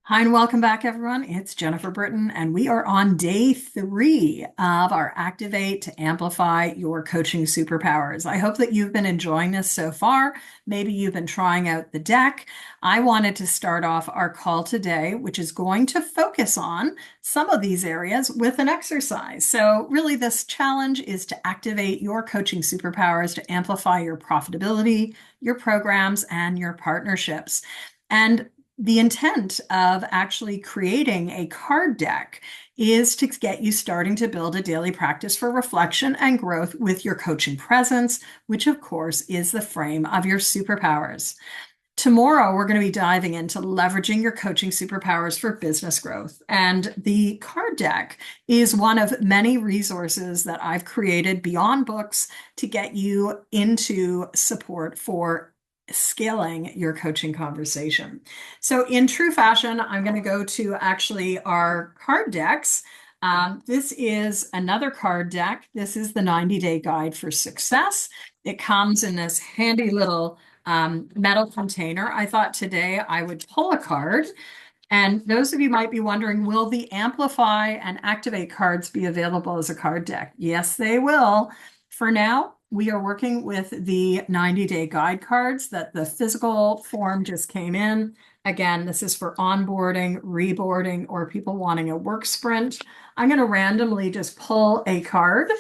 Hi, and welcome back, everyone. It's Jennifer Britton, and we are on day 3 of our Activate to Amplify Your Coaching Superpowers. I hope that you've been enjoying this so far. Maybe you've been trying out the deck. I wanted to start off our call today, which is going to focus on some of these areas with an exercise. So really, this challenge is to activate your coaching superpowers to amplify your profitability, your programs, and your partnerships. And the intent of actually creating a card deck is to get you starting to build a daily practice for reflection and growth with your coaching presence, which of course is the frame of your superpowers. Tomorrow, we're going to be diving into leveraging your coaching superpowers for business growth. And the card deck is one of many resources that I've created beyond books to get you into support for scaling your coaching conversation. So in true fashion, I'm going to go to actually our card decks. This is another card deck. This is the 90-day guide for success. It comes in this handy little metal container. I thought today I would pull a card. And those of you might be wondering, will the Amplify and Activate cards be available as a card deck? Yes, they will. For now, we are working with the 90-day guide cards that the physical form just came in. Again, this is for onboarding, reboarding, or people wanting a work sprint. I'm going to randomly just pull a card,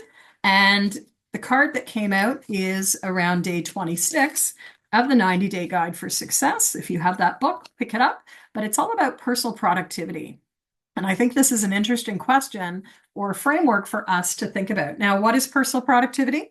and the card that came out is around day 26 of the 90-day guide for success. If you have that book, pick it up, but it's all about personal productivity. And I think this is an interesting question or framework for us to think about. Now, what is personal productivity?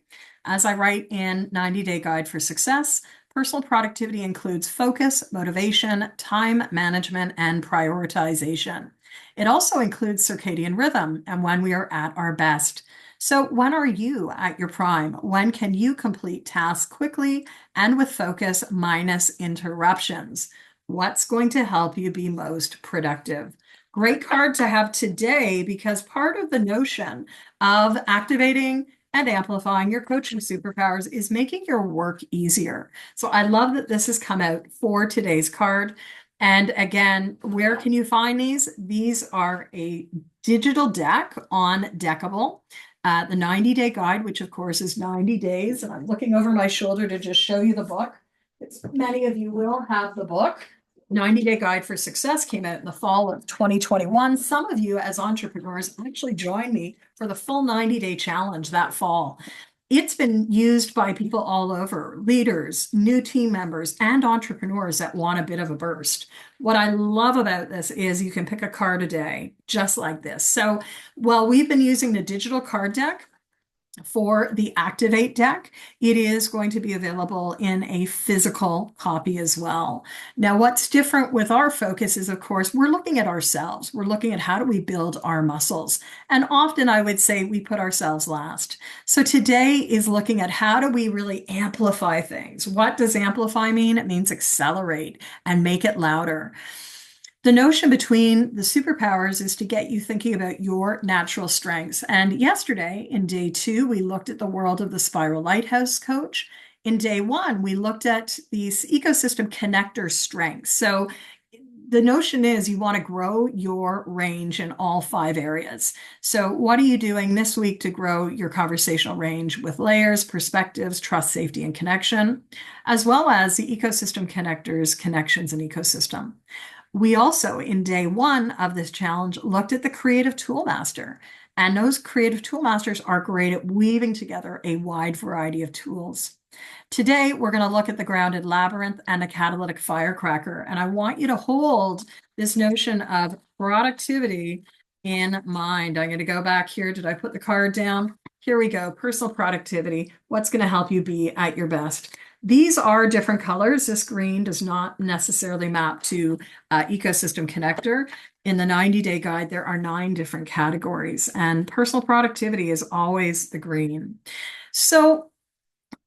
As I write in 90-day guide for success, personal productivity includes focus, motivation, time management, and prioritization. It also includes circadian rhythm and when we are at our best. So when are you at your prime? When can you complete tasks quickly and with focus minus interruptions? What's going to help you be most productive? Great card to have today, because part of the notion of activating and amplifying your coaching superpowers is making your work easier. So I love that this has come out for today's card. And again, where can you find these? These are a digital deck on Deckible. The 90-day guide, which of course is 90 days. And I'm looking over my shoulder to just show you the book. Many of you will have the book. 90-day guide for success came out in the fall of 2021. Some of you as entrepreneurs actually joined me for the full 90-day challenge that fall. It's been used by people all over, leaders, new team members, and entrepreneurs that want a bit of a burst. What I love about this is you can pick a card a day, just like this. So while we've been using the digital card deck for the Activate deck, it is going to be available in a physical copy as well. Now, what's different with our focus is, of course, we're looking at ourselves. We're looking at how do we build our muscles. And often I would say we put ourselves last. So today is looking at how do we really amplify things. What does amplify mean? It means accelerate and make it louder. The notion between the superpowers is to get you thinking about your natural strengths. And yesterday, in day 2, we looked at the world of the Spiral Lighthouse Coach. In day 1, we looked at these ecosystem connector strengths. So the notion is you want to grow your range in all 5 areas. So what are you doing this week to grow your conversational range with layers, perspectives, trust, safety, and connection, as well as the ecosystem connectors, connections, and ecosystem? We also, in day 1 of this challenge, looked at the Creative Toolmaster. And those Creative Toolmasters are great at weaving together a wide variety of tools. Today, we're going to look at the grounded Labyrinth and the Catalytic Firecracker. And I want you to hold this notion of productivity in mind. I'm going to go back here. Did I put the card down? Here we go. Personal productivity. What's going to help you be at your best? These are different colors. This green does not necessarily map to ecosystem connector. In the 90-day guide, there are 9 different categories, and personal productivity is always the green. So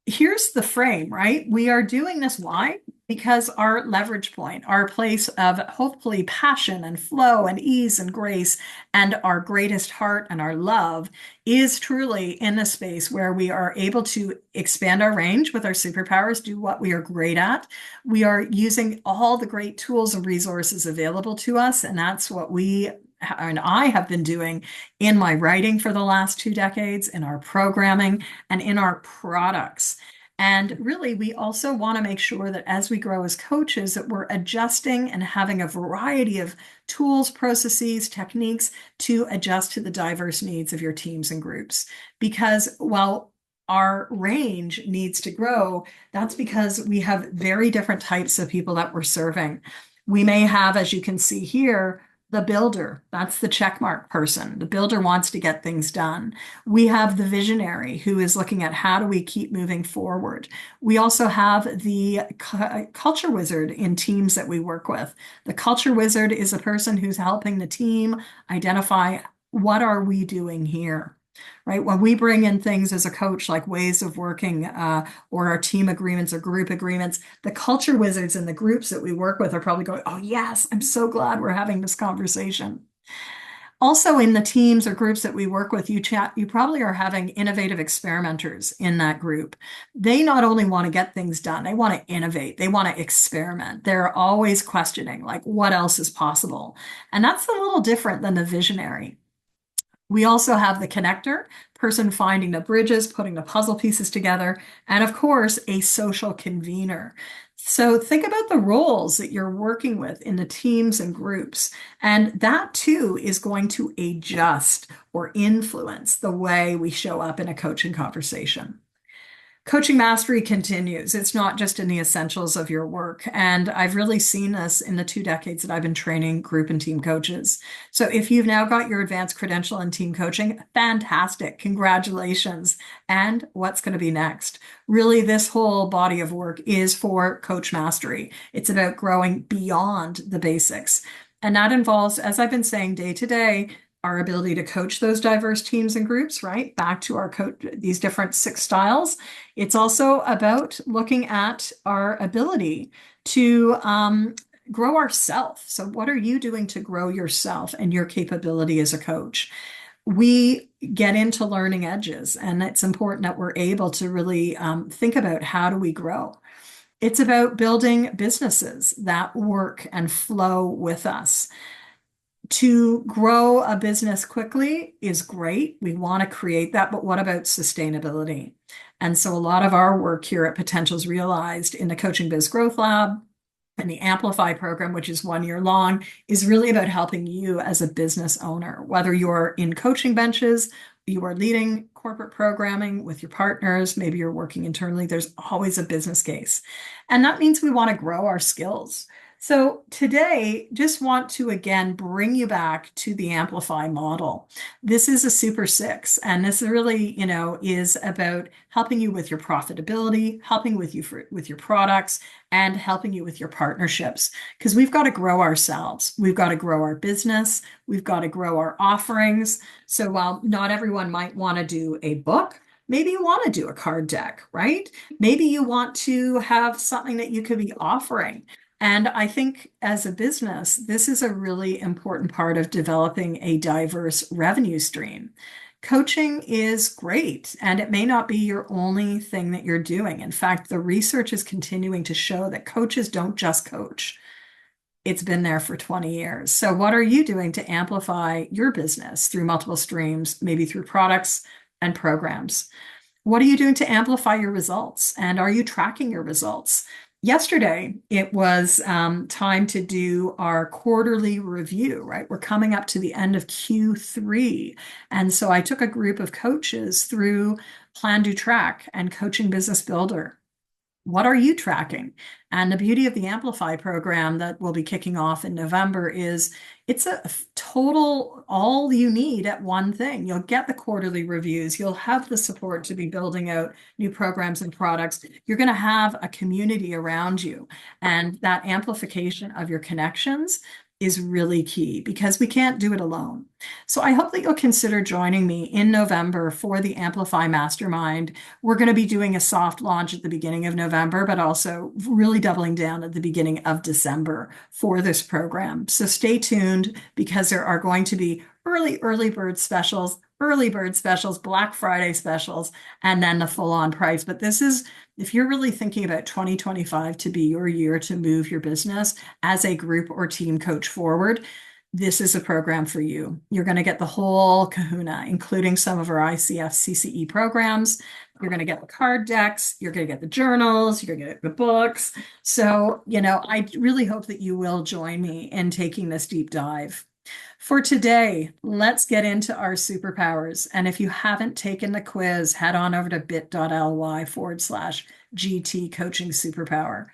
here's the frame, right? We are doing this. Why? because our leverage point, our place of hopefully passion and flow and ease and grace and our greatest heart and our love is truly in a space where we are able to expand our range with our superpowers, do what we are great at. We are using all the great tools and resources available to us, and that's what we and I have been doing in my writing for the last 2 decades, in our programming, and in our products. And really, we also want to make sure that as we grow as coaches, that we're adjusting and having a variety of tools, processes, techniques to adjust to the diverse needs of your teams and groups. Because while our range needs to grow, that's because we have very different types of people that we're serving. We may have, as you can see here, the builder. That's the checkmark person. The builder wants to get things done. We have the visionary who is looking at how do we keep moving forward. We also have the culture wizard in teams that we work with. The culture wizard is a person who's helping the team identify what are we doing here. Right? When we bring in things as a coach, like ways of working or our team agreements or group agreements, the culture wizards in the groups that we work with are probably going, oh, yes, I'm so glad we're having this conversation. Also, in the teams or groups that we work with, you probably are having innovative experimenters in that group. They not only want to get things done, they want to innovate, they want to experiment. They're always questioning, like, what else is possible? And that's a little different than the visionary. We also have the connector, person finding the bridges, putting the puzzle pieces together, and of course, a social convener. So think about the roles that you're working with in the teams and groups, and that too is going to adjust or influence the way we show up in a coaching conversation. Coaching mastery continues. It's not just in the essentials of your work. And I've really seen this in the 2 decades that I've been training group and team coaches. So if you've now got your advanced credential in team coaching, fantastic. Congratulations. And what's going to be next? Really, this whole body of work is for coach mastery. It's about growing beyond the basics. And that involves, as I've been saying day to day, our ability to coach those diverse teams and groups, right? Back to our these different 6 styles. It's also about looking at our ability to grow ourself. So what are you doing to grow yourself and your capability as a coach? We get into learning edges, and it's important that we're able to really think about how do we grow. It's about building businesses that work and flow with us. To grow a business quickly is great. We want to create that, but what about sustainability? And so a lot of our work here at Potentials Realized in the Coaching Biz Growth Lab and the AMPLIFY program, which is 1 year long, is really about helping you as a business owner, whether you're in coaching benches, you are leading corporate programming with your partners, maybe you're working internally, there's always a business case. And that means we want to grow our skills. So today, just want to again bring you back to the Amplify model. This is a Super 6, and this really, is about helping you with your profitability, helping with your products, and helping you with your partnerships. Because we've got to grow ourselves, we've got to grow our business, we've got to grow our offerings. So while not everyone might want to do a book, maybe you want to do a card deck, right? Maybe you want to have something that you could be offering. And I think as a business, this is a really important part of developing a diverse revenue stream. Coaching is great, and it may not be your only thing that you're doing. In fact, the research is continuing to show that coaches don't just coach. It's been there for 20 years. So what are you doing to amplify your business through multiple streams, maybe through products and programs? What are you doing to amplify your results? And are you tracking your results? Yesterday, it was time to do our quarterly review, right? We're coming up to the end of Q3. And so I took a group of coaches through Plan, Do, Track and Coaching Business Builder. What are you tracking? And the beauty of the Amplify program that will be kicking off in November is it's a total, all you need at one thing. You'll get the quarterly reviews. You'll have the support to be building out new programs and products. You're going to have a community around you. And that amplification of your connections is really key because we can't do it alone. So I hope that you'll consider joining me in November for the Amplify Mastermind. We're going to be doing a soft launch at the beginning of November, but also really doubling down at the beginning of December for this program. So stay tuned because there are going to be early bird specials, Black Friday specials, and then the full-on price. But this is, if you're really thinking about 2025 to be your year to move your business as a group or team coach forward, this is a program for you. You're going to get the whole kahuna, including some of our ICF CCE programs. You're going to get the card decks. You're going to get the journals. You're going to get the books. So, I really hope that you will join me in taking this deep dive. For today, let's get into our superpowers. And if you haven't taken the quiz, head on over to bit.ly/GT Coaching Superpower.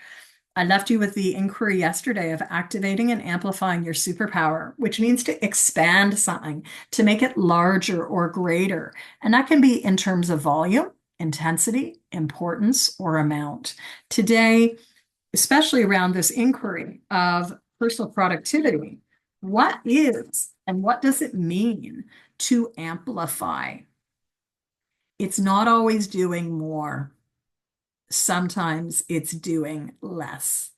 I left you with the inquiry yesterday of activating and amplifying your superpower, which means to expand something, to make it larger or greater. And that can be in terms of volume, intensity, importance, or amount. Today, especially around this inquiry of personal productivity, what is and what does it mean to amplify? It's not always doing more. Sometimes it's doing less.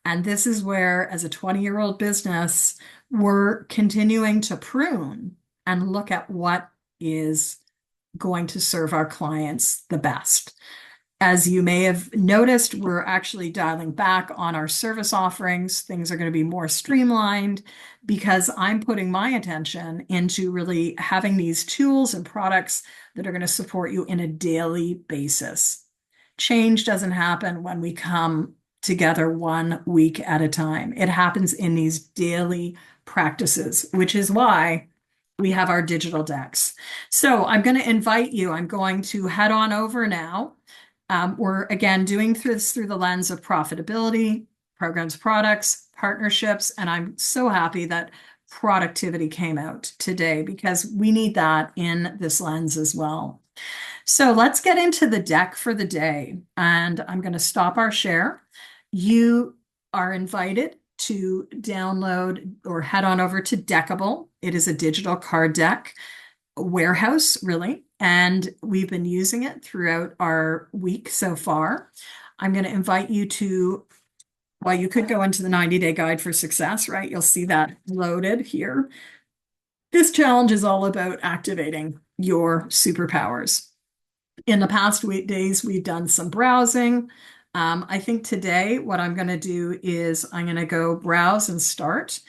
And this is where, as a 20-year-old business, we're continuing to prune and look at what is going to serve our clients the best. As you may have noticed, we're actually dialing back on our service offerings. Things are going to be more streamlined because I'm putting my attention into really having these tools and products that are going to support you in a daily basis. Change doesn't happen when we come together 1 week at a time. It happens in these daily practices, which is why we have our digital decks. So I'm going to invite you. I'm going to head on over now. We're, again, doing this through the lens of profitability, programs, products, partnerships, and I'm so happy that productivity came out today because we need that in this lens as well. So let's get into the deck for the day, and I'm going to stop our share. You are invited to download or head on over to Deckible. It is a digital card deck warehouse, really, and we've been using it throughout our week so far. I'm going to invite you to, well, you could go into the 90-day guide for success, right? You'll see that loaded here. This challenge is all about activating your superpowers. In the past days, we've done some browsing. I think today what I'm going to do is I'm going to go browse and start.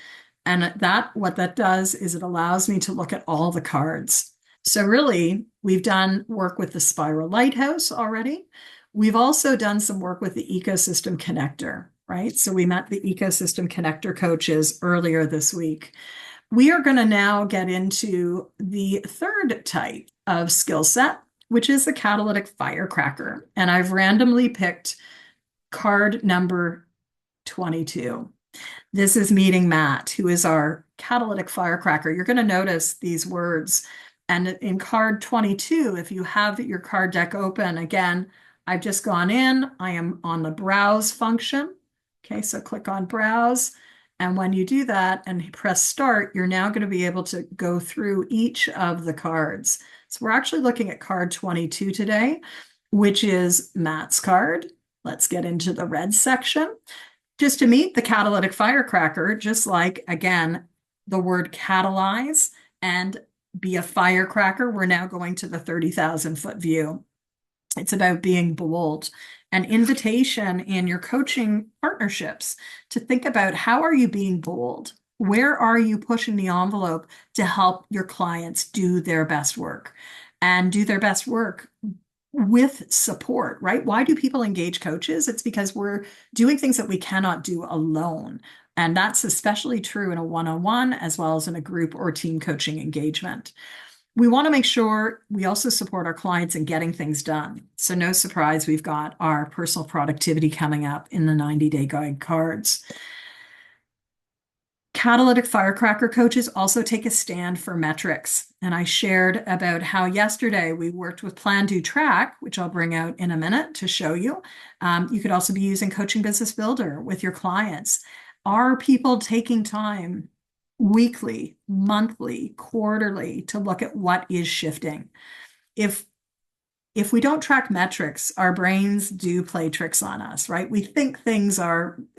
And what that does is it allows me to look at all the cards. So really, we've done work with the Spiral Lighthouse already. We've also done some work with the Ecosystem Connector, right? So we met the Ecosystem Connector coaches earlier this week. We are going to now get into the third type of skill set, which is the Catalytic Firecracker. And I've randomly picked card number 22. This is meeting Matt, who is our Catalytic Firecracker. You're going to notice these words. And in card 22, if you have your card deck open, again, I've just gone in. I am on the browse function. Okay, so click on browse. And when you do that and press start, you're now going to be able to go through each of the cards. So we're actually looking at card 22 today, which is Matt's card. Let's get into the red section. Just to meet the Catalytic Firecracker, just like, again, the word catalyze and be a firecracker, we're now going to the 30,000-foot view. It's about being bold. An invitation in your coaching partnerships to think about how are you being bold? Where are you pushing the envelope to help your clients do their best work and do their best work with support, right? Why do people engage coaches? It's because we're doing things that we cannot do alone. And that's especially true in a one-on-one as well as in a group or team coaching engagement. We want to make sure we also support our clients in getting things done. So no surprise, we've got our personal productivity coming up in the 90-day guide cards. Catalytic Firecracker coaches also take a stand for metrics. And I shared about how yesterday we worked with Plan, Do, Track, which I'll bring out in a minute to show you. You could also be using Coaching Business Builder with your clients. Are people taking time weekly, monthly, quarterly to look at what is shifting? If if we don't track metrics, our brains do play tricks on us, right? We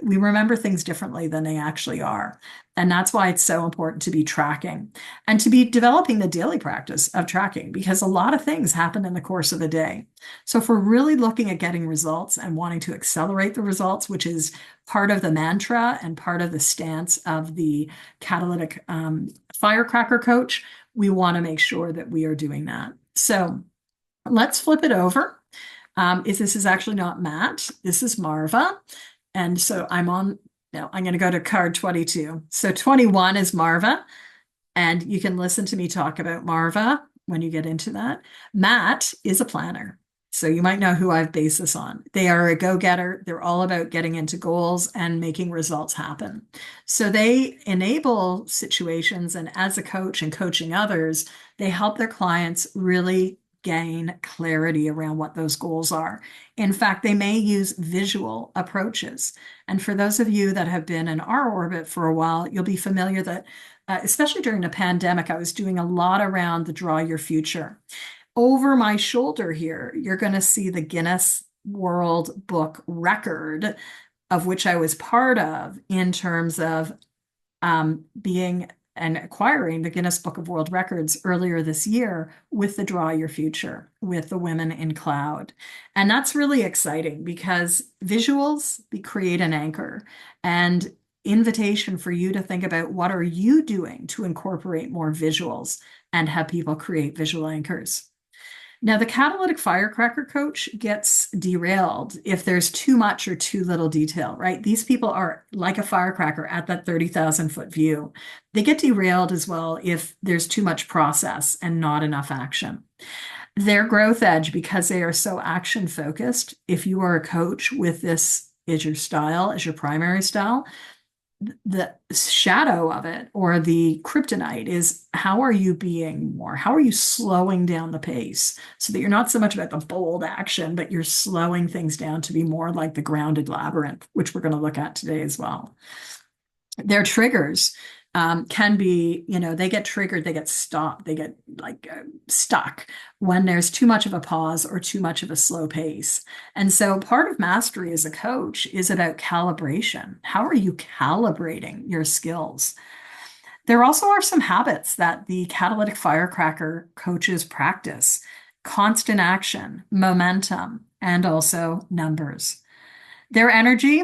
remember things differently than they actually are. And that's why it's so important to be tracking and to be developing the daily practice of tracking because a lot of things happen in the course of the day. So if we're really looking at getting results and wanting to accelerate the results, which is part of the mantra and part of the stance of the Catalytic Firecracker coach, we want to make sure that we are doing that. So let's flip it over. If this is actually not Matt, this is Marva. And so I'm going to go to card 22. So 21 is Marva, and you can listen to me talk about Marva when you get into that. Matt is a planner. So you might know who I've based this on. They are a go-getter. They're all about getting into goals and making results happen. So they enable situations, and as a coach and coaching others, they help their clients really gain clarity around what those goals are. In fact, they may use visual approaches. And for those of you that have been in our orbit for a while, you'll be familiar that, especially during the pandemic, I was doing a lot around the Draw Your Future. Over my shoulder here, you're going to see the Guinness World Book record, of which I was part of in terms of being and acquiring the Guinness Book of World Records earlier this year with the Draw Your Future, with the women in cloud. And that's really exciting because visuals create an anchor and invitation for you to think about what are you doing to incorporate more visuals and have people create visual anchors. Now, the catalytic firecracker coach gets derailed if there's too much or too little detail, right? These people are like a firecracker at that 30,000 foot view. They get derailed as well if there's too much process and not enough action. Their growth edge, because they are so action focused, if you are a coach with this as your style, as your primary style, the shadow of it or the kryptonite is how are you being more? How are you slowing down the pace so that you're not so much about the bold action, but you're slowing things down to be more like the grounded labyrinth, which we're going to look at today as well. Their triggers can be, they get triggered, they get stopped, they get stuck when there's too much of a pause or too much of a slow pace. And so part of mastery as a coach is about calibration. How are you calibrating your skills? There also are some habits that the catalytic firecracker coaches practice: constant action, momentum, and also numbers. Their energy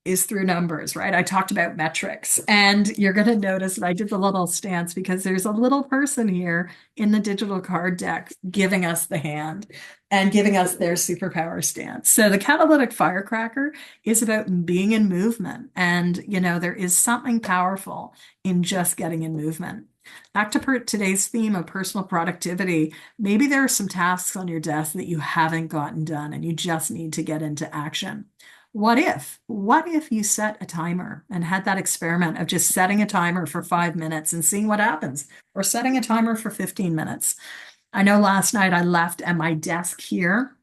is through numbers, right? I talked about metrics, and you're going to notice that I did the little stance because there's a little person here in the digital card deck giving us the hand and giving us their superpower stance. So the catalytic firecracker is about being in movement. And, there is something powerful in just getting in movement. Back to today's theme of personal productivity, maybe there are some tasks on your desk that you haven't gotten done and you just need to get into action. What if you set a timer and had that experiment of just setting a timer for 5 minutes and seeing what happens, or setting a timer for 15 minutes? I know last night I left and my desk here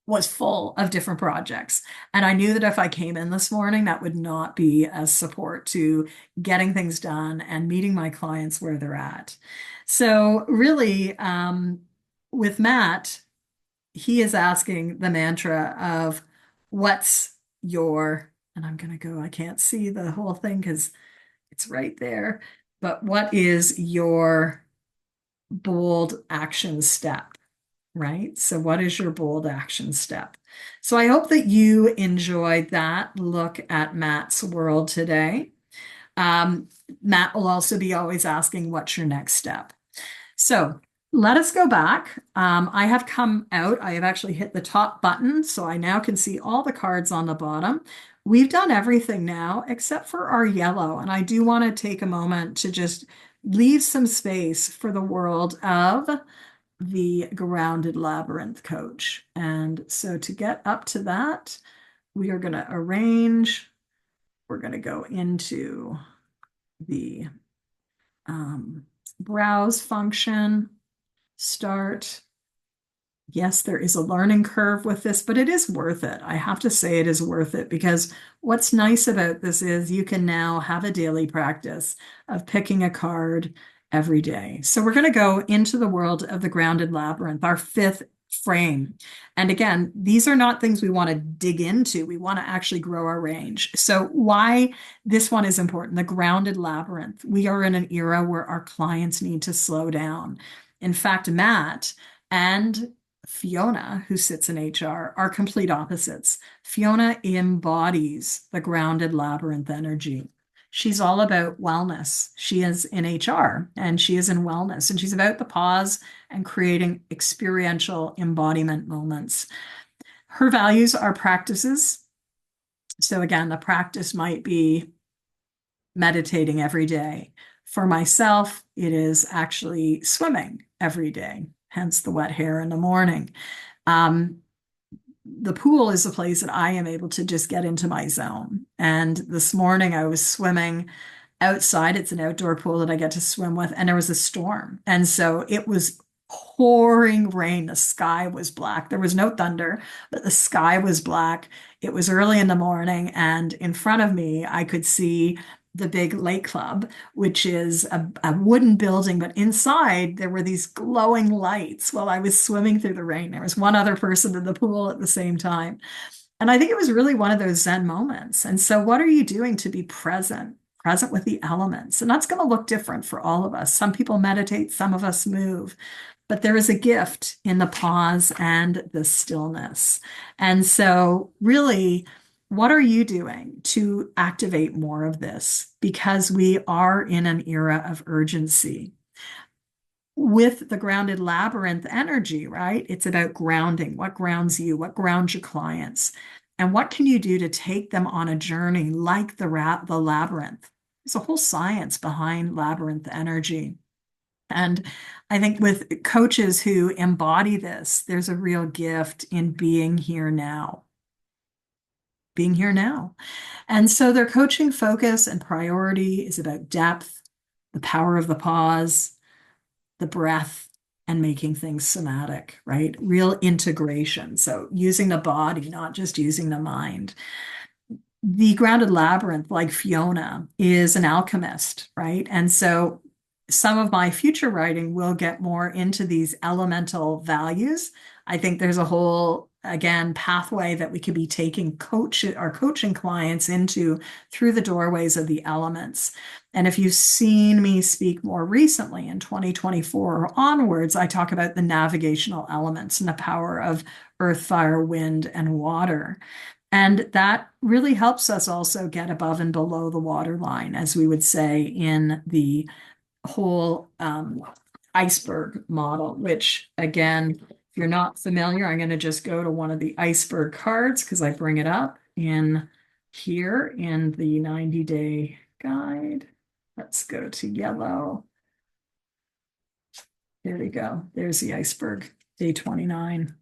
was full of different projects. And I knew that if I came in this morning, that would not be a support to getting things done and meeting my clients where they're at. So really, with Matt, he is asking the mantra of what's and I'm going to go, I can't see the whole thing because it's right there, but what is your bold action step, right? So what is your bold action step? So I hope that you enjoyed that look at Matt's world today. Matt will also be always asking, what's your next step? So let us go back. I have come out. I have actually hit the top button, so I now can see all the cards on the bottom. We've done everything now except for our yellow, and I do want to take a moment to just leave some space for the world of the grounded labyrinth coach. And so to get up to that, we are going to arrange. We're going to go into the browse function. Start Yes, there is a learning curve with this, but it is worth it. I have to say it is worth it because what's nice about this is you can now have a daily practice of picking a card every day. So we're going to go into the world of the grounded labyrinth, our fifth frame. And again, these are not things we want to dig into. We want to actually grow our range. So why this one is important, the grounded labyrinth. We are in an era where our clients need to slow down. In fact, Matt and Fiona, who sits in HR, are complete opposites. Fiona embodies the grounded labyrinth energy. She's all about wellness. She is in HR and she is in wellness, and she's about the pause and creating experiential embodiment moments. Her values are practices. So, again, the practice might be meditating every day. For myself, it is actually swimming every day, hence the wet hair in the morning. The pool is a place that I am able to just get into my zone. And this morning I was swimming outside. It's an outdoor pool that I get to swim with, and there was a storm. And so it was pouring rain. The sky was black. There was no thunder, but the sky was black. It was early in the morning, and in front of me, I could see the big lake club, which is a wooden building, but inside there were these glowing lights while I was swimming through the rain. There was one other person in the pool at the same time. And I think it was really one of those Zen moments. And so what are you doing to be present with the elements? And that's going to look different for all of us. Some people meditate, some of us move, but there is a gift in the pause and the stillness. And so really, what are you doing to activate more of this? Because we are in an era of urgency. With the grounded labyrinth energy, right? It's about grounding. What grounds you? What grounds your clients? And what can you do to take them on a journey like the labyrinth? There's a whole science behind labyrinth energy. And I think with coaches who embody this, there's a real gift in being here now. Being here now. And so their coaching focus and priority is about depth, the power of the pause, the breath, and making things somatic, right? Real integration. So using the body, not just using the mind. The grounded labyrinth, like Fiona, is an alchemist, right? And so some of my future writing will get more into these elemental values. I think there's a whole, again, pathway that we could be taking our coaching clients into through the doorways of the elements. And if you've seen me speak more recently in 2024 or onwards, I talk about the navigational elements and the power of earth, fire, wind, and water. And that really helps us also get above and below the waterline, as we would say in the whole iceberg model, which again, if you're not familiar, I'm going to just go to one of the iceberg cards because I bring it up in here in the 90-day guide. Let's go to yellow. There we go. There's the iceberg, day 29.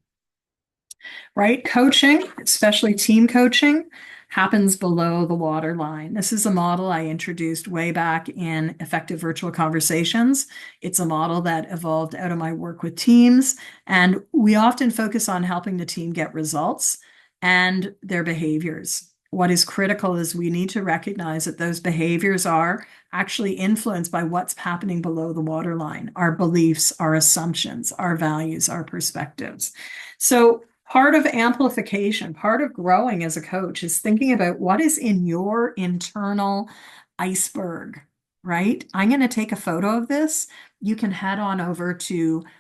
Right? Coaching, especially team coaching, happens below the waterline. This is a model I introduced way back in Effective Virtual Conversations. It's a model that evolved out of my work with teams, and we often focus on helping the team get results and their behaviors. What is critical is we need to recognize that those behaviors are actually influenced by what's happening below the waterline, our beliefs, our assumptions, our values, our perspectives. So part of amplification, part of growing as a coach is thinking about what is in your internal iceberg, right? I'm going to take a photo of this. You can head on over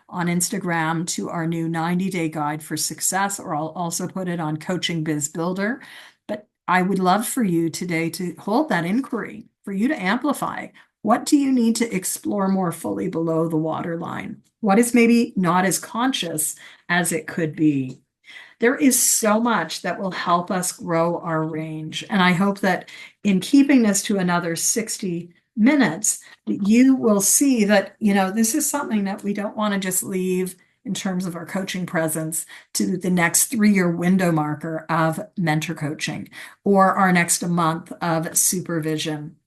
on Instagram to our new 90-day guide for success, or I'll also put it on Coaching Biz Builder. But I would love for you today to hold that inquiry, for you to amplify. What do you need to explore more fully below the waterline? What is maybe not as conscious as it could be? There is so much that will help us grow our range. And I hope that in keeping this to another 60 minutes, you will see that, this is something that we don't want to just leave in terms of our coaching presence to the next 3-year window marker of mentor coaching or our next month of supervision.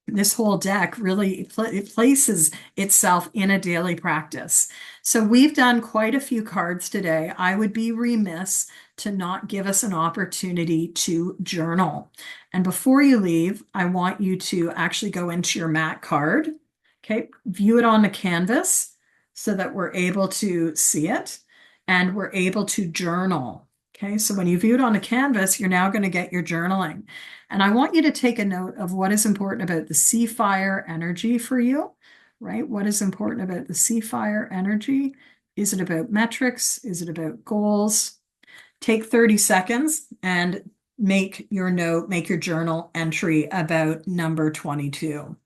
this whole deck really it places itself in a daily practice. So we've done quite a few cards today. I would be remiss to not give us an opportunity to journal. And before you leave, I want you to actually go into your mat card. Okay, view it on the canvas so that we're able to see it and we're able to journal. Okay, so when you view it on the canvas, you're now going to get your journaling. And I want you to take a note of what is important about the CFIRE energy for you, right? What is important about the CFIRE energy? Is it about metrics? Is it about goals? Take 30 seconds and make your note, make your journal entry about number 22.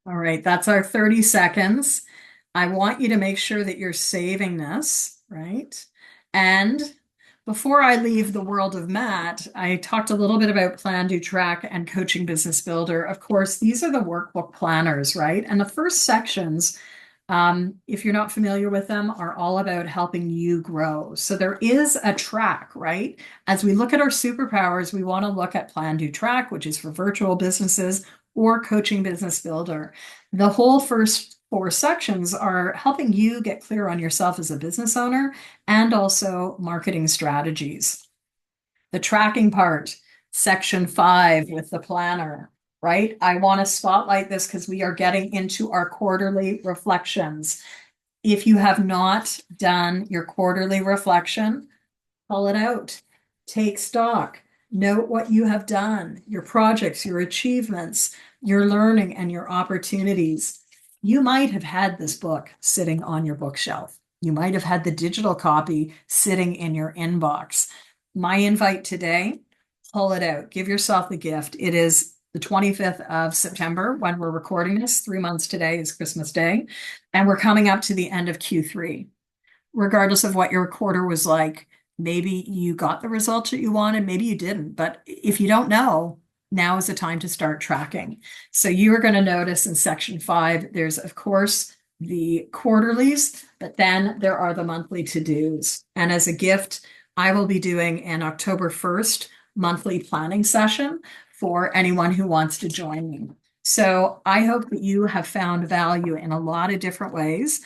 All right, that's our 30 seconds. I want you to make sure that you're saving this, right? And before I leave the world of Matt, I talked a little bit about Plan, Do, Track, and Coaching Business Builder. Of course, these are the workbook planners, right? And the first sections, if you're not familiar with them, are all about helping you grow. So there is a track, right? As we look at our superpowers, we want to look at Plan, Do, Track, which is for virtual businesses, or Coaching Business Builder. The whole first four sections are helping you get clear on yourself as a business owner and also marketing strategies. The tracking part, section 5 with the planner, right? I want to spotlight this because we are getting into our quarterly reflections. If you have not done your quarterly reflection, pull it out, take stock, note what you have done, your projects, your achievements, your learning, and your opportunities. You might have had this book sitting on your bookshelf. You might have had the digital copy sitting in your inbox. My invite today, pull it out, give yourself the gift. It is the 25th of September when we're recording this. 3 months today is Christmas Day, and we're coming up to the end of Q3. Regardless of what your quarter was like, maybe you got the results that you wanted, maybe you didn't. But if you don't know, now is the time to start tracking. So you are going to notice in section 5, there's, of course, the quarterlies, but then there are the monthly to-dos. And as a gift, I will be doing an October 1st monthly planning session for anyone who wants to join me. So I hope that you have found value in a lot of different ways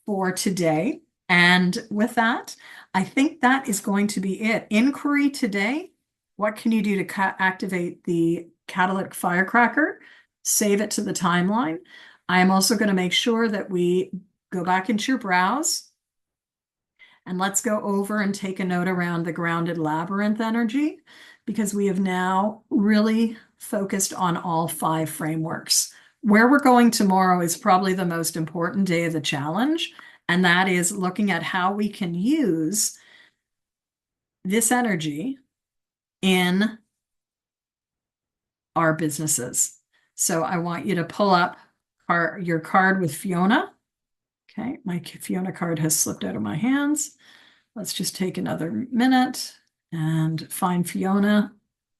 for today. And with that, I think that is going to be it. Inquiry today. What can you do to activate the Catalytic Firecracker? Save it to the timeline. I am also going to make sure that we go back into your browse and let's go over and take a note around the grounded labyrinth energy because we have now really focused on all 5 frameworks. Where we're going tomorrow is probably the most important day of the challenge, and that is looking at how we can use this energy in our businesses. So I want you to pull up your card with Fiona. Okay, my Fiona card has slipped out of my hands. Let's just take another minute and find Fiona.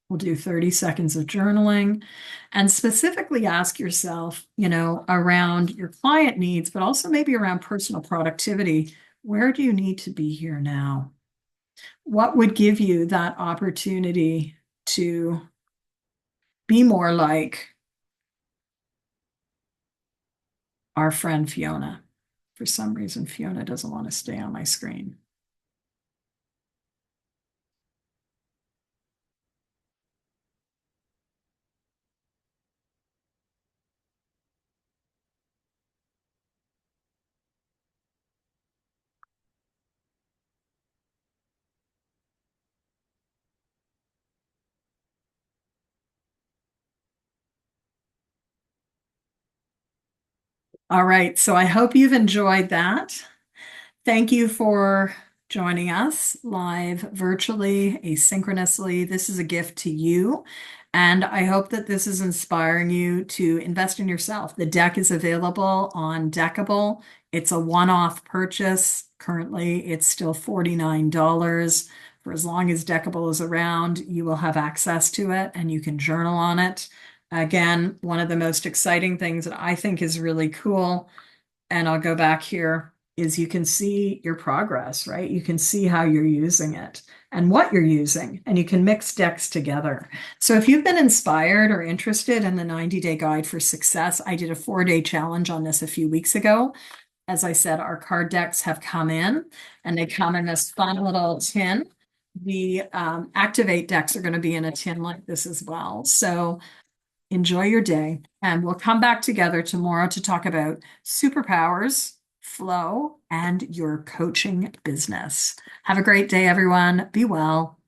We'll do 30 seconds of journaling and specifically ask yourself, around your client needs, but also maybe around personal productivity. Where do you need to be here now? What would give you that opportunity to be more like our friend Fiona? For some reason, Fiona doesn't want to stay on my screen. All right, so I hope you've enjoyed that. Thank you for joining us live virtually, asynchronously. This is a gift to you. And I hope that this is inspiring you to invest in yourself. The deck is available on Deckible. It's a one-off purchase. Currently, it's still $49. For as long as Deckible is around, you will have access to it and you can journal on it. Again, one of the most exciting things that I think is really cool, and I'll go back here, is you can see your progress, right? You can see how you're using it and what you're using, and you can mix decks together. So if you've been inspired or interested in the 90-day guide for success, I did a 4-day challenge on this a few weeks ago. As I said, our card decks have come in and they come in this fun little tin. The Activate decks are going to be in a tin like this as well. So enjoy your day, and we'll come back together tomorrow to talk about superpowers, flow, and your coaching business. Have a great day, everyone. Be well.